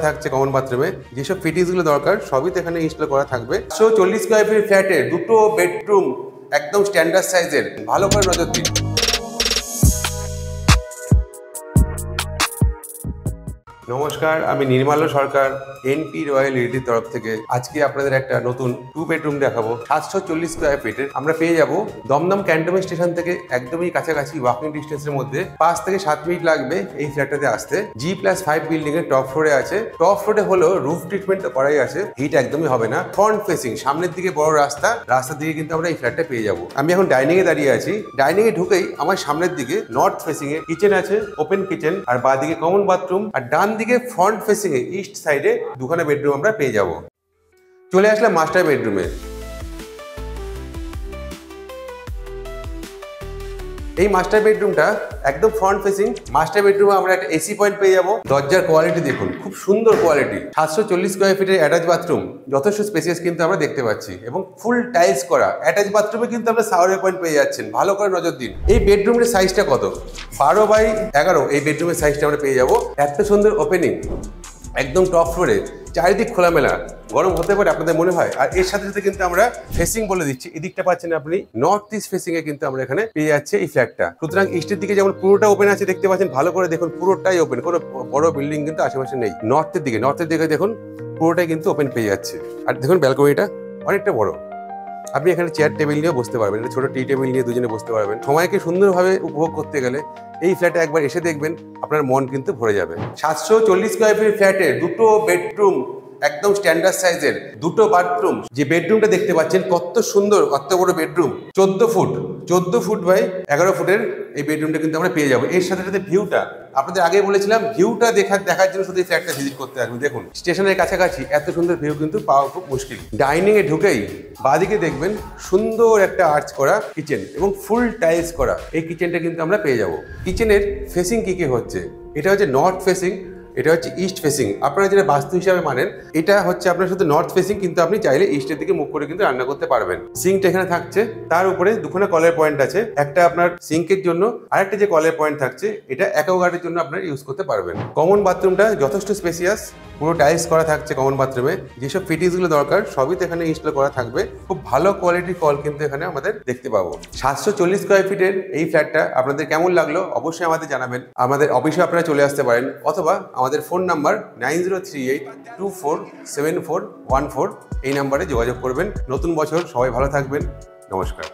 থাকছে কমন বাথরুমে। যেসব ফিটিংসগুলো দরকার সবই তো এখানে ইনস্টল করা থাকবে। 140 স্কোয়ার ফিট ফ্ল্যাটে দুটো বেডরুম একদম স্ট্যান্ডার্ড সাইজের, ভালো করে নজর দিন। নমস্কার, আমি নির্মাল্য সরকার, এনপি রয়্যাল রিয়েলিটির তরফ থেকে আজকে আপনাদের একটা নতুন 2 বেডরুম দেখাবো। 740 স্কোয়ার ফিটের আমরা পেয়ে যাব দমদম ক্যান্টনমেন্ট স্টেশন থেকে একদমই কাছাকাছি, ওয়াকিং ডিস্টেন্সের মধ্যে 5 থেকে 7 মিনিট লাগবে এই ফ্ল্যাটটাতে আসতে। G+5 বিল্ডিং এর টপ ফ্লোরে আছে। টপ ফ্লোরে হলো রুফ ট্রিটমেন্ট করাই আছে, হিট একদমই হবে না। ফ্রন্ট ফেসিং, সামনের দিকে বড় রাস্তার দিকে কিন্তু আমরা এই ফ্ল্যাটটা পেয়ে যাব। আমি এখন ডাইনিং এ দাঁড়িয়ে আছি। ডাইনিং এ ঢুকেই আমার সামনের দিকে নর্থ ফেসিং এ কিচেন আছে, ওপেন কিচেন, আর বাঁদিকে কমন বাথরুম, আর ডান দিকে ফ্রন্ট ফেসিং এ ইস্ট সাইডে দুখানা বেডরুম আমরা পেয়ে যাব। চলে আসলাম মাস্টার বেডরুমে। এই মাস্টার বেডরুমটা একদম ফ্রন্ট ফেসিং। মাস্টার বেডরুমে আমরা একটা এসি পয়েন্ট পেয়ে যাবো। দরজার কোয়ালিটি দেখুন, খুব সুন্দর কোয়ালিটি। 740 স্কোয়ার ফিটের অ্যাটাচ বাথরুম, যথেষ্ট স্পেসিয়াস কিন্তু আমরা দেখতে পাচ্ছি, এবং ফুল টাইলস করা। অ্যাটাচ বাথরুমে কিন্তু আমরা শাওয়ার পয়েন্ট পেয়ে যাচ্ছেন, ভালো করে নজর দিন। এই বেডরুমের সাইজটা কত? 12x11 এই বেডরুমের সাইজটা আমরা পেয়ে যাবো। এত সুন্দর ওপেনিং, একদম টপ ফ্লোরে, চারিদিক খোলামেলা, গরম হতে পারে আপনাদের মনে হয়। আর এর সাথে সাথে কিন্তু আমরা ফেসিং বলে দিচ্ছি, এদিকটা পাচ্ছেন আপনি নর্থ ইস্ট ফেসিং এ কিন্তু আমরা এখানে পেয়ে যাচ্ছে এই ফ্ল্যাটটা। সুতরাং ইস্টের দিকে যেমন পুরোটা ওপেন আছে দেখতে পাচ্ছেন, ভালো করে দেখুন, পুরোটাই ওপেন, কোনো বড় বিল্ডিং কিন্তু আশেপাশে নেই। নর্থের দিকে দেখুন, পুরোটাই কিন্তু ওপেন পেয়ে যাচ্ছে। আর দেখুন ব্যালকনিটা অনেকটা বড়, আপনি এখানে চেয়ার টেবিল নিয়ে বসতে পারবেন, ছোট টি টেবিল নিয়ে দুজনে বসতে পারবেন। সময়কে সুন্দরভাবে উপভোগ করতে গেলে এই ফ্ল্যাটে একবার এসে দেখবেন, আপনার মন কিন্তু ভরে যাবে। 740 স্কোয়ার ফিট ফ্ল্যাটে দুটো বেডরুম একদম স্ট্যান্ডার্ড সাইজের, দুটো বাথরুম। যে বেডরুমটা দেখতে পাচ্ছেন কত সুন্দর, কত বড় বেডরুম, 14 ফুট বাই 11 ফুটের এই বেডরুমটা কিন্তু আমরা পেয়ে যাবো। এর সাথে সাথে ভিউটা, আপনাদের আগে বলেছিলাম ভিউটা দেখার জন্য শুধু এই ফ্ল্যাটটা ভিজিট করতে আসবেন। দেখুন স্টেশনের কাছাকাছি এত সুন্দর ভিউ কিন্তু পাওয়া খুব মুশকিল। ডাইনিং এ ঢুকেই বাঁদিকে দেখবেন সুন্দর একটা আর্চ করা কিচেন এবং ফুল টাইলস করা এই কিচেনটা কিন্তু আমরা পেয়ে যাব। কিচেনের ফেসিং কি হচ্ছে, এটা হচ্ছে নর্থ ফেসিং, এটা হচ্ছে ইস্ট ফেসিং। আপনারা যেটা বাস্তু হিসাবে মানেন, এটা হচ্ছে আপনার শুধু নর্থ ফেসিং, কিন্তু আপনি চাইলে ইস্টের দিকে মুখ করে কিন্তু রান্না করতে পারবেন। সিঙ্কটা এখানে থাকছে, তার উপরে দুখানা কলের পয়েন্ট আছে, একটা আপনার সিঙ্কের জন্য, আরেকটা যে কলের পয়েন্ট থাকছে এটা অ্যাকোয়াগার্ডের জন্য আপনারা ইউজ করতে পারবেন। কমন বাথরুমটা যথেষ্ট স্পেসিয়াস, পুরো টাইলস করা থাকছে কমন বাথরুমে। যেসব ফিটিংসগুলো দরকার সবই তো এখানে ইনস্টল করা থাকবে। খুব ভালো কোয়ালিটির কল কিন্তু এখানে আমাদের দেখতে পাবো। 740 স্কোয়ার ফিটের এই ফ্ল্যাটটা আপনাদের কেমন লাগলো অবশ্যই আমাদের জানাবেন। আমাদের অফিসে আপনারা চলে আসতে পারেন, অথবা আমাদের ফোন নাম্বার 9038247414 এই নাম্বারে যোগাযোগ করবেন। নতুন বছর, সবাই ভালো থাকবেন। নমস্কার।